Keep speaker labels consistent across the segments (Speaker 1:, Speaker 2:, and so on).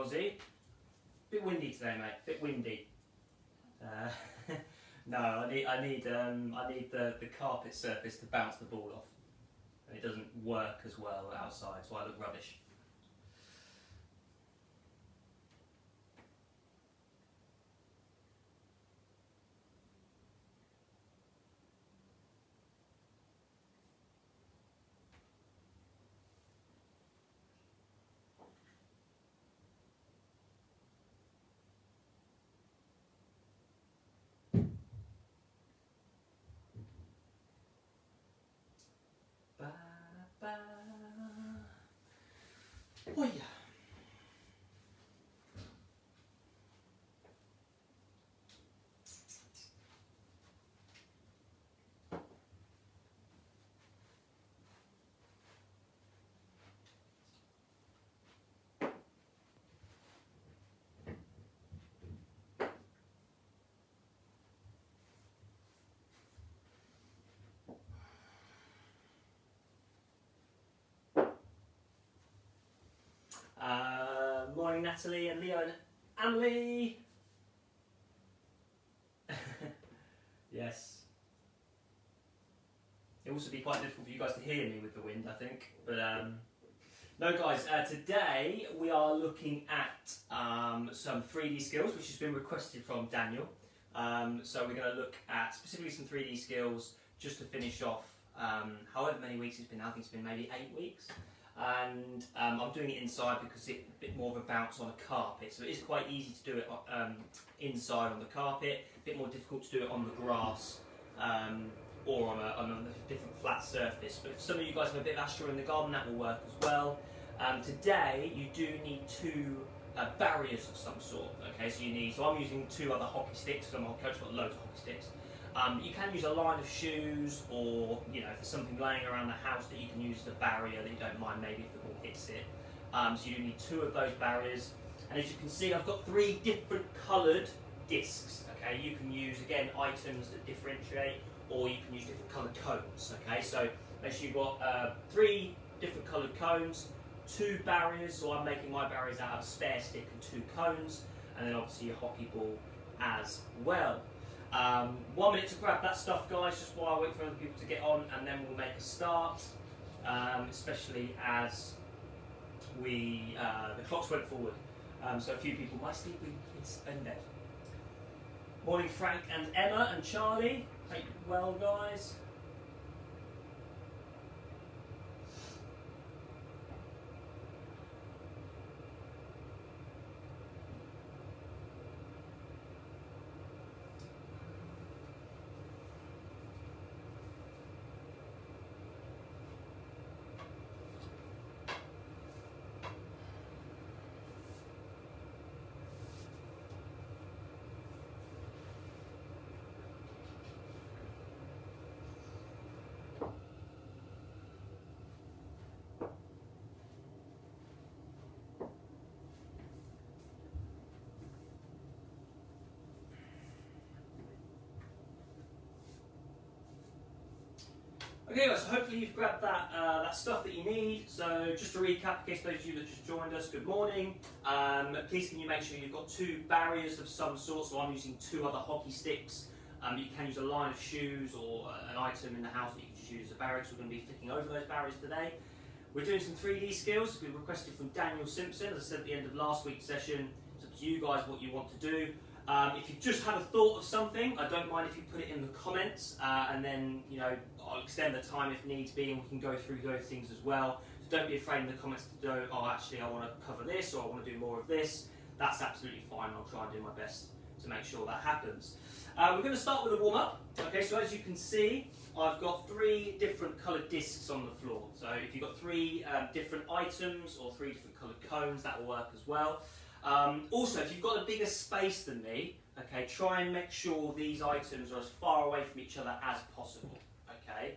Speaker 1: Ozzy. Bit windy today, mate. Bit windy. No, I need the carpet surface to bounce the ball off, and it doesn't work as well outside, so I look rubbish. Oh yeah. Morning, Natalie and Leo and Emily. Yes. It will also be quite difficult for you guys to hear me with the wind, I think. But no, guys. Today we are looking at some 3D skills, which has been requested from Daniel. So we're going to look at specifically some 3D skills just to finish off. However many weeks it's been, I think it's been maybe 8 weeks. And I'm doing it inside because it's a bit more of a bounce on a carpet, so it is quite easy to do it inside on the carpet, a bit more difficult to do it on the grass or on a different flat surface. But if some of you guys have a bit of astra in the garden, that will work as well. Today you do need 2 barriers of some sort. Okay, so I'm using 2 other hockey sticks, because I'm a hockey coach, I've got loads of hockey sticks. You can use a line of shoes, or if there's something laying around the house that you can use as a barrier that you don't mind maybe if the ball hits it. So you need 2 of those barriers, and as you can see I've got 3 different coloured discs. Okay, you can use again items that differentiate, or you can use different coloured cones. Okay, so make sure you've got 3 different coloured cones, 2 barriers, so I'm making my barriers out of a spare stick and 2 cones, and then obviously your hockey ball as well. 1 minute to grab that stuff, guys, just while I wait for other people to get on, and then we'll make a start, especially as the clocks went forward, so a few people might still be in bed. Morning, Frank and Emma and Charlie. Hope you're well, guys. Okay, guys, so hopefully you've grabbed that stuff that you need. So just to recap, in case those of you that just joined us, good morning. Please can you make sure you've got 2 barriers of some sort. So I'm using 2 other hockey sticks. You can use a line of shoes or an item in the house that you can just use as a barrier. So we're going to be flicking over those barriers today. We're doing some 3D skills. We requested from Daniel Simpson, as I said at the end of last week's session. It's up to you guys what you want to do. If you've just had a thought of something, I don't mind if you put it in the comments, and then I'll extend the time if needs be, and we can go through those things as well. So don't be afraid in the comments to go, oh, actually I want to cover this, or I want to do more of this. That's absolutely fine. I'll try and do my best to make sure that happens. We're going to start with a warm-up. Okay, so as you can see, I've got 3 different coloured discs on the floor. So if you've got 3 different items or 3 different coloured cones, that will work as well. Also, if you've got a bigger space than me, okay, try and make sure these items are as far away from each other as possible. Okay,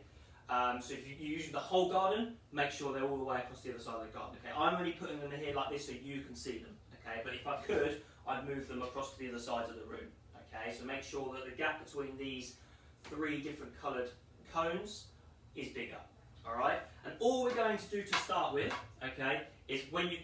Speaker 1: so if you're using the whole garden, make sure they're all the way across the other side of the garden. Okay, I'm only putting them in here like this so you can see them. Okay, but if I could, I'd move them across to the other sides of the room. Okay, so make sure that the gap between these 3 different coloured cones is bigger. All right, and all we're going to do to start with, okay, is when you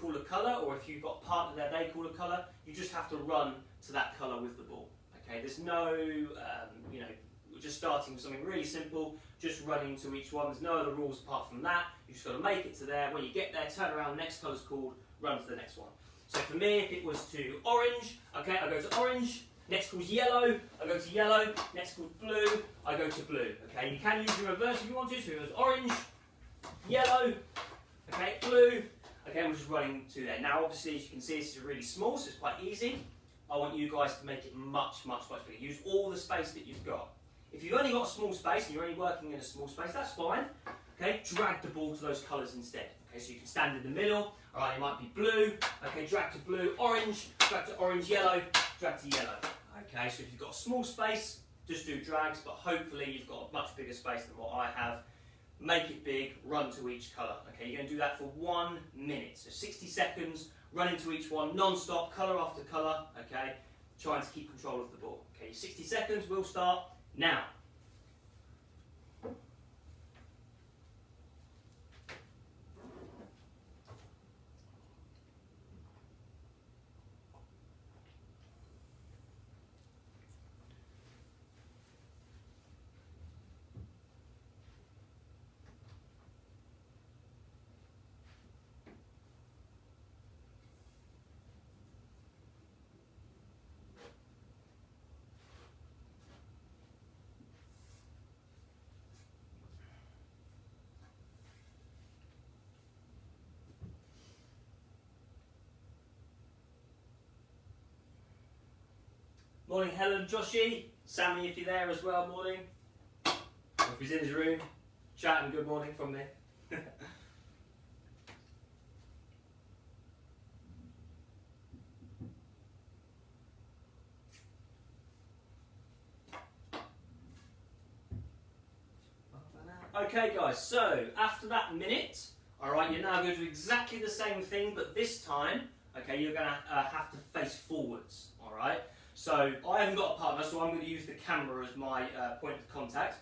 Speaker 1: call a colour, or if you've got a partner there, they call a colour, you just have to run to that colour with the ball. Okay, there's no, you know, we're just starting with something really simple, just running to each one. There's no other rules apart from that. You just got to make it to there. When you get there, turn around. Next colour's called. Run to the next one. So for me, if it was to orange, okay, I go to orange. Next call's yellow, I go to yellow. Next call's blue, I go to blue. Okay, you can use the reverse if you want to. So it was orange, yellow, okay, blue. Okay, and we're just running to there. Now, obviously, as you can see, this is really small, so it's quite easy. I want you guys to make it much, much, much bigger. Use all the space that you've got. If you've only got a small space and you're only working in a small space, that's fine. Okay, drag the ball to those colours instead. Okay, so you can stand in the middle. All right, it might be blue. Okay, drag to blue, orange, drag to orange, yellow, drag to yellow. Okay, so if you've got a small space, just do drags, but hopefully you've got a much bigger space than what I have. Make it big, run to each colour. Okay, you're going to do that for 1 minute. So 60 seconds, run into each one, non-stop, colour after colour, okay, trying to keep control of the ball. Okay, 60 seconds will start now. Morning, Helen, Joshy, Sammy, if you're there as well. Morning. If he's in his room, chatting. Good morning from me. Okay, guys. So after that minute, all right, you're now going to do exactly the same thing, but this time, okay, you're going to have to face forwards. All right. So I haven't got a partner, so I'm going to use the camera as my point of contact.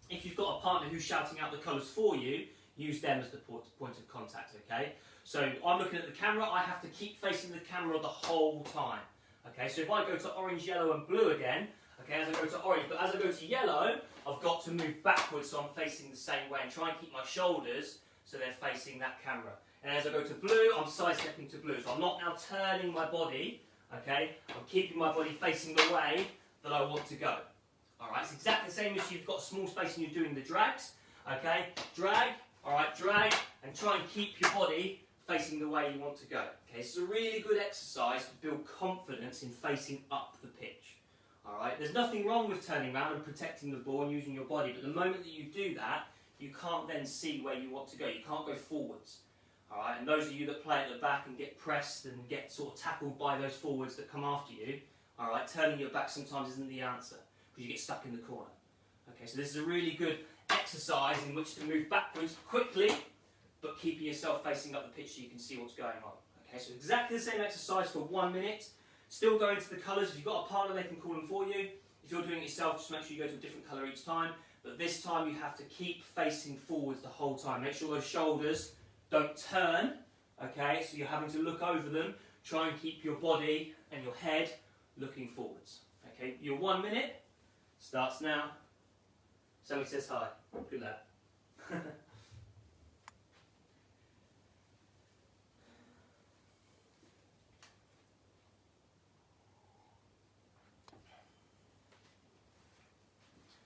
Speaker 1: If you've got a partner who's shouting out the colours for you, use them as the point of contact, okay? So I'm looking at the camera, I have to keep facing the camera the whole time. Okay, so if I go to orange, yellow and blue again, okay, as I go to orange, but as I go to yellow, I've got to move backwards so I'm facing the same way and try and keep my shoulders so they're facing that camera. And as I go to blue, I'm side-stepping to blue. So I'm not now turning my body, okay, I'm keeping my body facing the way that I want to go. Alright, it's exactly the same as you've got small space and you're doing the drags, okay, drag, alright, drag, and try and keep your body facing the way you want to go. Okay, this is a really good exercise to build confidence in facing up the pitch. Alright, there's nothing wrong with turning around and protecting the ball and using your body, but the moment that you do that, you can't then see where you want to go, you can't go forwards. Alright, and those of you that play at the back and get pressed and get sort of tackled by those forwards that come after you, alright, turning your back sometimes isn't the answer, because you get stuck in the corner. Okay, so this is a really good exercise in which to move backwards quickly, but keeping yourself facing up the pitch so you can see what's going on. Okay, so exactly the same exercise for 1 minute. Still going to the colours. If you've got a partner, they can call them for you. If you're doing it yourself, just make sure you go to a different colour each time. But this time you have to keep facing forwards the whole time. Make sure those shoulders don't turn, okay, so you're having to look over them. Try and keep your body and your head looking forwards. Okay, your 1 minute starts now. Somebody says hi. Good lad.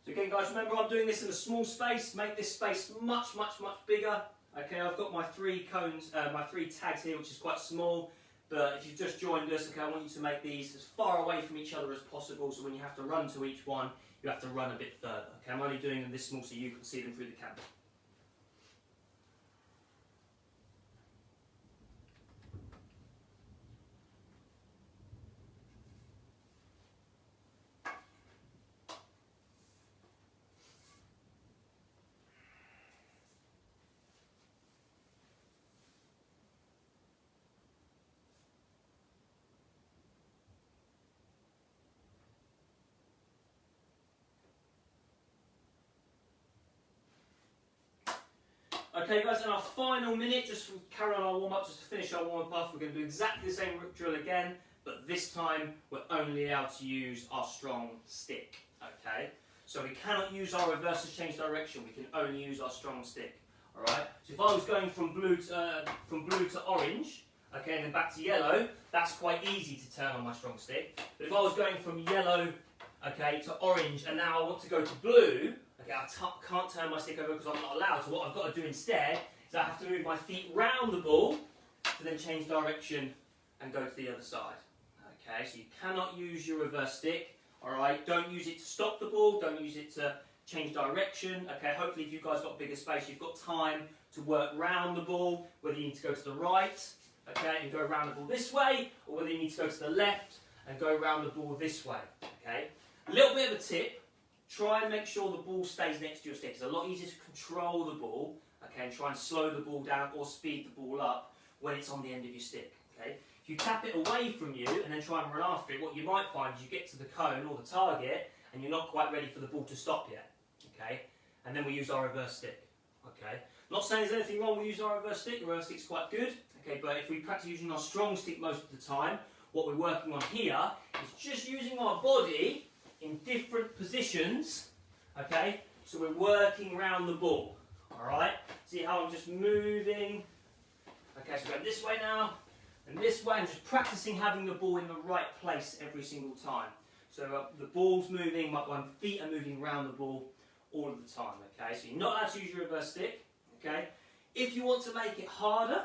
Speaker 1: So again, guys, remember I'm doing this in a small space. Make this space much, much, much bigger. Okay, I've got my 3 cones, my 3 tags here, which is quite small. But if you've just joined us, okay, I want you to make these as far away from each other as possible. So when you have to run to each one, you have to run a bit further. Okay, I'm only doing them this small so you can see them through the camera. Okay guys, and our final minute, just to carry on our warm-up, just to finish our warm-up off, we're going to do exactly the same drill again, but this time we're only allowed to use our strong stick. Okay, so we cannot use our reverse to change direction, we can only use our strong stick. Alright, so if I was going from blue to orange, okay, and then back to yellow, that's quite easy to turn on my strong stick. But if I was going from yellow, okay, to orange, and now I want to go to blue, okay, I can't turn my stick over because I'm not allowed. So what I've got to do instead is I have to move my feet round the ball to then change direction and go to the other side. Okay, so you cannot use your reverse stick. Alright, don't use it to stop the ball, don't use it to change direction. Okay, hopefully if you guys got bigger space, you've got time to work round the ball, whether you need to go to the right, okay, and go around the ball this way, or whether you need to go to the left and go around the ball this way. Okay, a little bit of a tip, try and make sure the ball stays next to your stick. It's a lot easier to control the ball, okay, and try and slow the ball down or speed the ball up when it's on the end of your stick. Okay, if you tap it away from you and then try and run after it, what you might find is you get to the cone or the target and you're not quite ready for the ball to stop yet. Okay, and then we use our reverse stick. Okay, not saying there's anything wrong with using our reverse stick. The reverse stick's quite good. Okay, but if we practice using our strong stick most of the time, what we're working on here is just using our body in different positions. Okay, so we're working around the ball. All right, see how I'm just moving. Okay, so going this way now. And this way, I'm just practicing having the ball in the right place every single time. So the ball's moving, my feet are moving around the ball all of the time. Okay, so you're not allowed to use your reverse stick. Okay, if you want to make it harder,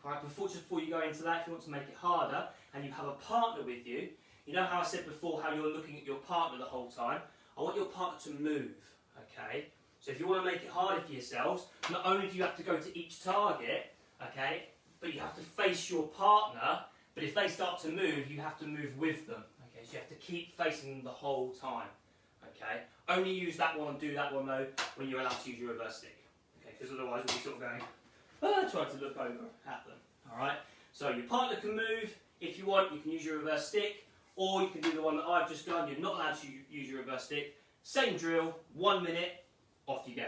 Speaker 1: all right, just before you go into that, if you want to make it harder and you have a partner with you, you know how I said before how you're looking at your partner the whole time? I want your partner to move. Okay, so if you want to make it harder for yourselves, not only do you have to go to each target, okay, but you have to face your partner, but if they start to move, you have to move with them. Okay, so you have to keep facing them the whole time. Okay, only use that one and do that one though when you're allowed to use your reverse stick. Okay, because otherwise we'll be sort of going, try to look over at them. Alright, so your partner can move. If you want, you can use your reverse stick, or you can do the one that I've just done. You're not allowed to use your reverse stick. Same drill, 1 minute, off you go.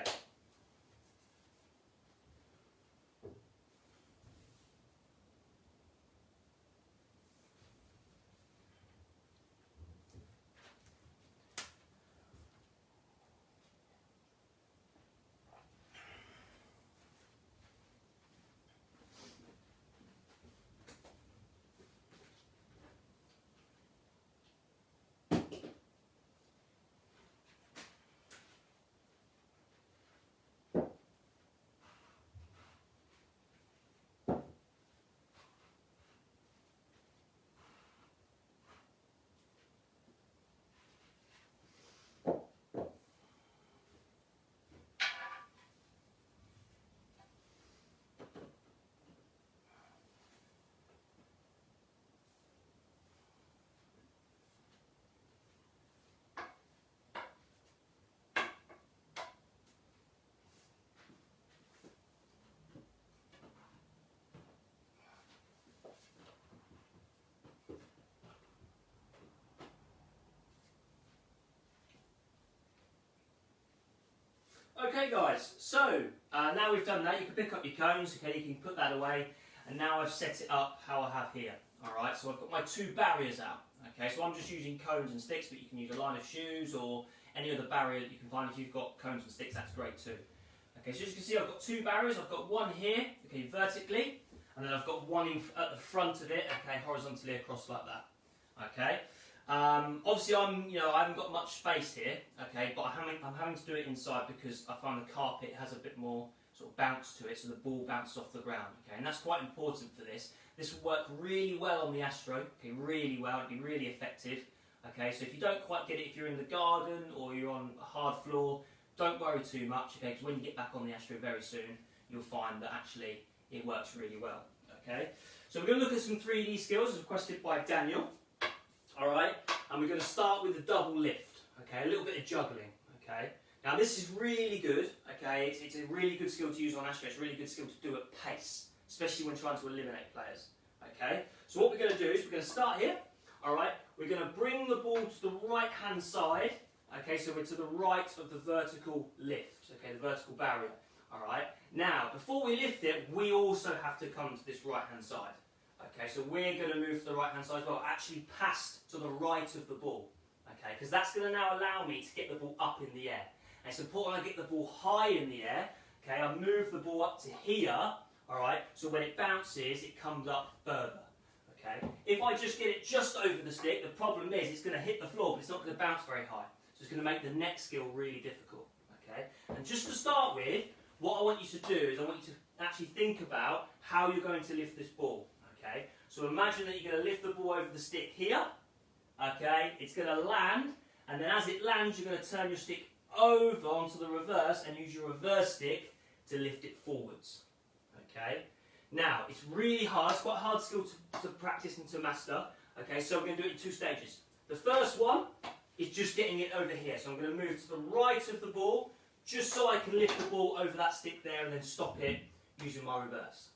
Speaker 1: Okay guys, so now we've done that, you can pick up your cones, okay, you can put that away, and now I've set it up how I have here. Alright, so I've got my 2 barriers out. Okay, so I'm just using cones and sticks, but you can use a line of shoes or any other barrier that you can find. If you've got cones and sticks, that's great too. Okay, so as you can see, I've got 2 barriers. I've got one here, okay, vertically, and then I've got one at the front of it, okay, horizontally across like that. Okay. Obviously, I haven't got much space here, okay, but I'm having to do it inside because I find the carpet has a bit more sort of bounce to it, so the ball bounces off the ground, okay, and that's quite important for this. This will work really well on the Astro, okay, really well, it'll be really effective, okay, so if you don't quite get it, if you're in the garden or you're on a hard floor, don't worry too much, okay, because when you get back on the Astro very soon, you'll find that actually it works really well, okay. So we're going to look at some 3D skills as requested by Daniel. Alright, and we're going to start with the double lift, okay, a little bit of juggling, okay. Now this is really good, okay, it's a really good skill to use on Astro, it's a really good skill to do at pace, especially when trying to eliminate players, okay. So what we're going to do is we're going to start here, alright, we're going to bring the ball to the right hand side, okay, so we're to the right of the vertical lift, okay, the vertical barrier, alright. Now, before we lift it, we also have to come to this right-hand side. Okay, so we're going to move to the right-hand side as well, actually past to the right of the ball. Okay, because that's going to now allow me to get the ball up in the air. And it's important I get the ball high in the air. Okay, I move the ball up to here, alright, so when it bounces, it comes up further. Okay, if I just get it just over the stick, the problem is it's going to hit the floor, but it's not going to bounce very high. So it's going to make the next skill really difficult. Okay, and just to start with, what I want you to do is I want you to actually think about how you're going to lift this ball. Okay, so imagine that you're going to lift the ball over the stick here. Okay, it's going to land, and then as it lands, you're going to turn your stick over onto the reverse and use your reverse stick to lift it forwards. Okay, now it's really hard, it's quite a hard skill to practice and to master. Okay, so we're going to do it in 2 stages. The first one is just getting it over here. So I'm going to move to the right of the ball, just so I can lift the ball over that stick there and then stop it using my reverse.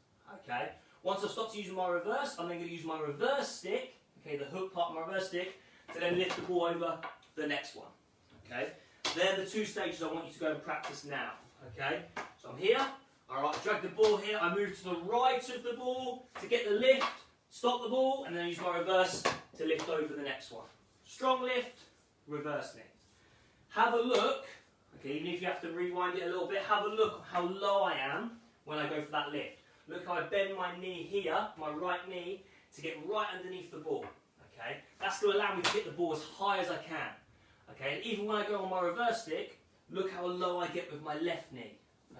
Speaker 1: Okay, once I've stopped using my reverse, I'm then going to use my reverse stick, okay, the hook part of my reverse stick, to then lift the ball over the next one. Okay, they're the 2 stages I want you to go and practice now. Okay, so I'm here, alright, I drag the ball here, I move to the right of the ball to get the lift, stop the ball, and then use my reverse to lift over the next one. Strong lift, reverse lift. Have a look, okay, even if you have to rewind it a little bit, have a look at how low I am when I go for that lift. Look how I bend my knee here, my right knee, to get right underneath the ball. Okay, that's going to allow me to get the ball as high as I can. Okay, and even when I go on my reverse stick, look how low I get with my left knee.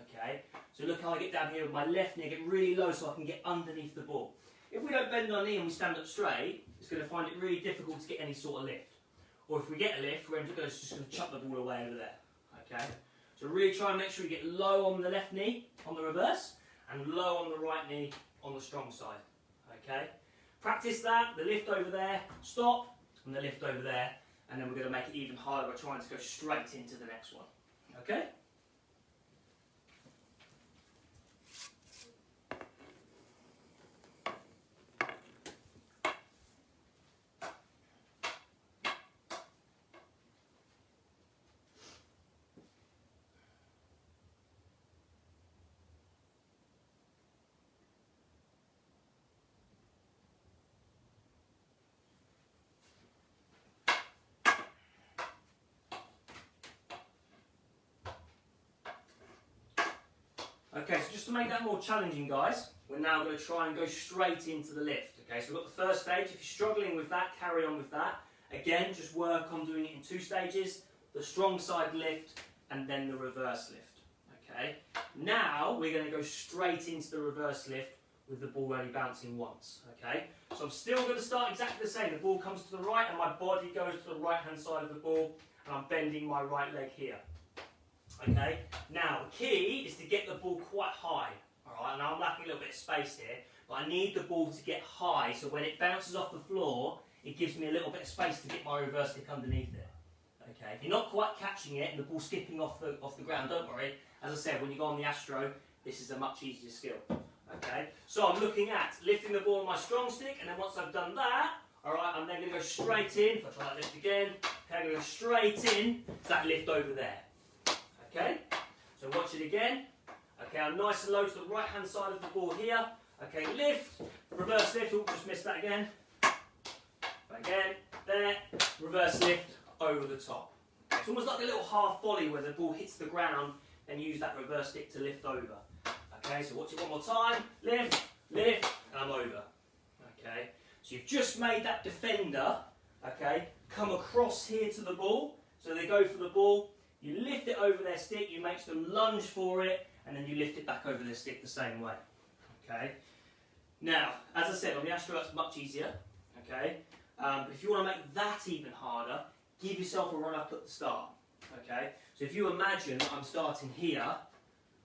Speaker 1: Okay, so look how I get down here with my left knee, get really low so I can get underneath the ball. If we don't bend our knee and we stand up straight, it's going to find it really difficult to get any sort of lift. Or if we get a lift, we're just going to chuck the ball away over there. Okay, so really try and make sure you get low on the left knee on the reverse and low on the right knee on the strong side. Okay, practice that, the lift over there, stop, and the lift over there, and then we're going to make it even harder by trying to go straight into the next one. Okay? Okay, so just to make that more challenging, guys, we're now going to try and go straight into the lift. Okay, so we've got the first stage. If you're struggling with that, carry on with that. Again, just work on doing it in 2 stages. The strong side lift and then the reverse lift. Okay, now we're going to go straight into the reverse lift with the ball only bouncing once. Okay, so I'm still going to start exactly the same. The ball comes to the right and my body goes to the right-hand side of the ball and I'm bending my right leg here. Okay, now the key is to get the ball quite high. Alright, now I'm lacking a little bit of space here, but I need the ball to get high so when it bounces off the floor, it gives me a little bit of space to get my reverse stick underneath it. Okay, if you're not quite catching it and the ball skipping off the ground, don't worry. As I said, when you go on the Astro, this is a much easier skill. Okay, so I'm looking at lifting the ball on my strong stick, and then once I've done that, alright, I'm then going to go straight in. If I try that lift again, okay, I'm going to go straight in to that lift over there. Okay, so watch it again. Okay, I'm nice and low to the right hand side of the ball here. Okay, lift, reverse lift, oh, just missed that again. Again, there, reverse lift over the top. It's almost like a little half volley where the ball hits the ground and use that reverse stick to lift over. Okay, so watch it one more time. Lift, lift, and I'm over. Okay, so you've just made that defender, okay, come across here to the ball. So they go for the ball. You lift it over their stick, you make them lunge for it, and then you lift it back over their stick the same way. Okay. Now, as I said, on the Astro that's much easier. Okay. But if you want to make that even harder, give yourself a run up at the start. Okay. So if you imagine that I'm starting here,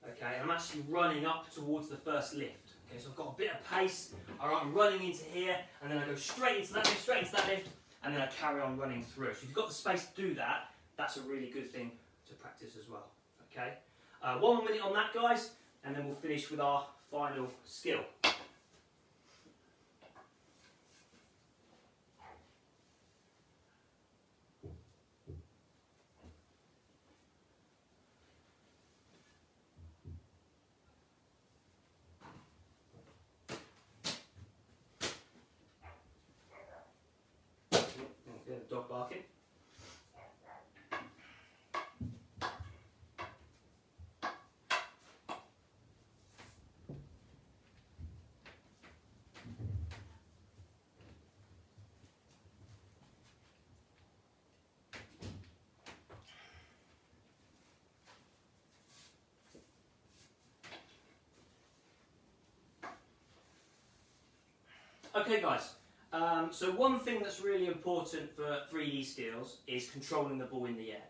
Speaker 1: okay, and I'm actually running up towards the first lift. Okay, so I've got a bit of pace. Alright, I'm running into here, and then I go straight into that lift, and then I carry on running through. So if you've got the space to do that, that's a really good thing to practice as well. Okay, 1 more minute on that, guys, and then we'll finish with our final skill. Okay guys, so one thing that's really important for 3D skills is controlling the ball in the air.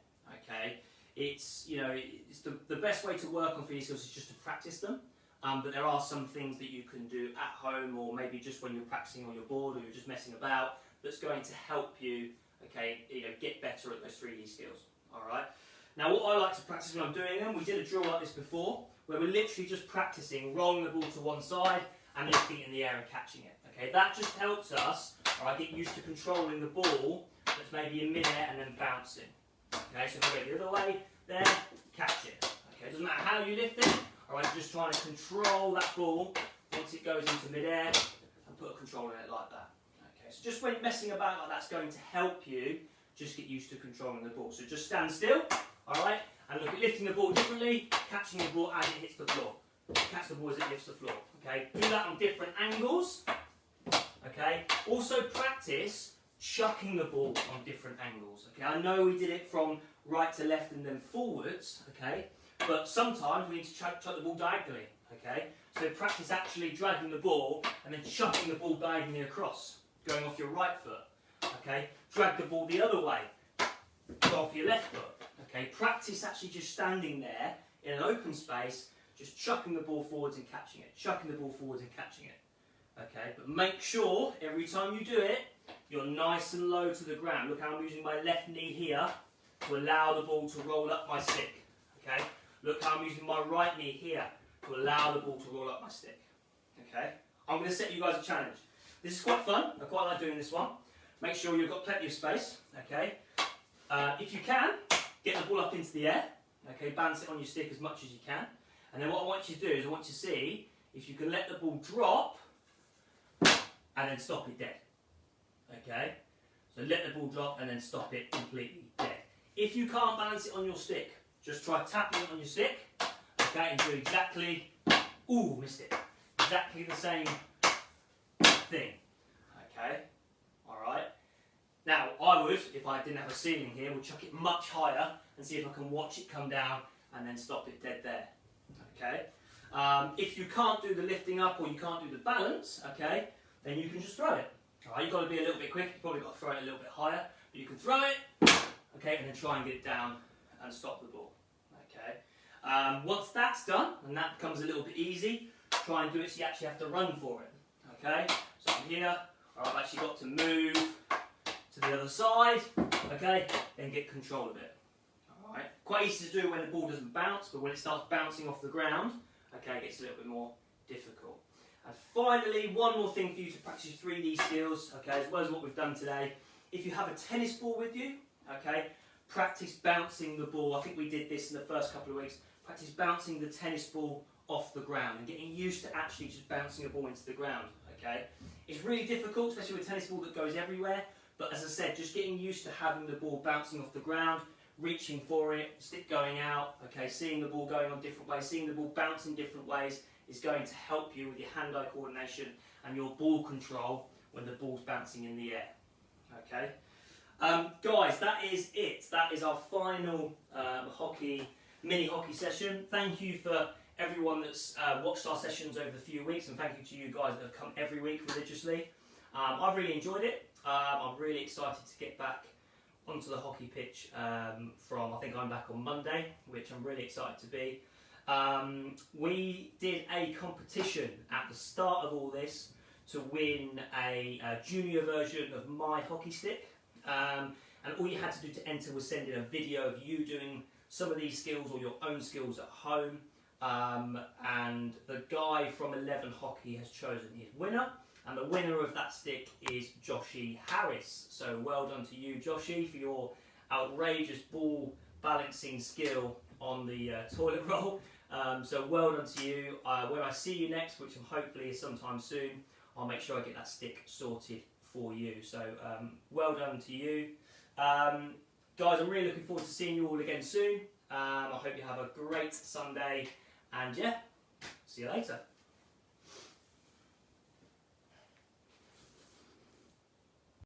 Speaker 1: Okay, it's the best way to work on 3D skills is just to practice them. But there are some things that you can do at home, or maybe just when you're practicing on your board, or you're just messing about, that's going to help you, okay, get better at those 3D skills. All right. Now, what I like to practice when I'm doing them, we did a drill like this before, where we're literally just practicing rolling the ball to one side and lifting it in the air and catching it. Okay, that just helps us, all right, get used to controlling the ball that's maybe in mid-air and then bouncing. Okay, so if I go the other way, there, catch it. Okay, it doesn't matter how you lift it. All right, just trying to control that ball once it goes into mid-air and put a control in it like that. Okay, so just when messing about like that's going to help you just get used to controlling the ball. So just stand still, all right, and look at lifting the ball differently, catching the ball as it hits the floor. Catch the ball as it hits the floor. Okay, do that on different angles. Okay, also practice chucking the ball on different angles. Okay, I know we did it from right to left and then forwards. Okay. But sometimes we need to chuck the ball diagonally, okay? So practice actually dragging the ball and then chucking the ball diagonally across, going off your right foot, okay? Drag the ball the other way, go off your left foot, okay? Practice actually just standing there in an open space, just chucking the ball forwards and catching it, chucking the ball forwards and catching it, okay? But make sure every time you do it, you're nice and low to the ground. Look how I'm using my left knee here to allow the ball to roll up my stick, okay? Look how I'm using my right knee here to allow the ball to roll up my stick. Okay? I'm going to set you guys a challenge. This is quite fun. I quite like doing this one. Make sure you've got plenty of space. Okay? If you can, get the ball up into the air. Okay? Balance it on your stick as much as you can. And then what I want you to do is I want you to see if you can let the ball drop and then stop it dead. Okay? So let the ball drop and then stop it completely dead. If you can't balance it on your stick, just try tapping it on your stick, okay, and do exactly, ooh, missed it, exactly the same thing, okay, alright. Now, I would, if I didn't have a ceiling here, would chuck it much higher and see if I can watch it come down and then stop it dead there, okay. If you can't do the lifting up or you can't do the balance, okay, then you can just throw it. Alright, you've got to be a little bit quick, you've probably got to throw it a little bit higher, but you can throw it, okay, and then try and get it down and stop the ball. Okay. Once that's done, and that becomes a little bit easy, try and do it so you actually have to run for it. Okay. So I'm here. I've actually got to move to the other side. Okay. Then get control of it. All right. Quite easy to do when the ball doesn't bounce, but when it starts bouncing off the ground, okay, it gets a little bit more difficult. And finally, one more thing for you to practice your 3D skills. Okay, as well as what we've done today. If you have a tennis ball with you, okay. Practice bouncing the ball. I think we did this in the first couple of weeks. Practice bouncing the tennis ball off the ground and getting used to actually just bouncing a ball into the ground. Okay, it's really difficult, especially with a tennis ball that goes everywhere. But as I said, just getting used to having the ball bouncing off the ground, reaching for it, stick going out. Okay, seeing the ball going on different ways, seeing the ball bounce in different ways is going to help you with your hand-eye coordination and your ball control when the ball's bouncing in the air. Okay. Guys, that is it. That is our final mini hockey session. Thank you for everyone that's watched our sessions over the few weeks, and thank you to you guys that have come every week religiously. I've really enjoyed it. I'm really excited to get back onto the hockey pitch I think I'm back on Monday, which I'm really excited to be. We did a competition at the start of all this to win a junior version of my hockey stick. And all you had to do to enter was send in a video of you doing some of these skills or your own skills at home. And the guy from 11 Hockey has chosen his winner. And the winner of that stick is Joshy Harris. So well done to you, Joshy, for your outrageous ball balancing skill on the toilet roll. So well done to you. When I see you next, which hopefully is sometime soon, I'll make sure I get that stick sorted for you. So well done to you. Guys, I'm really looking forward to seeing you all again soon. I hope you have a great Sunday, and yeah, see you later.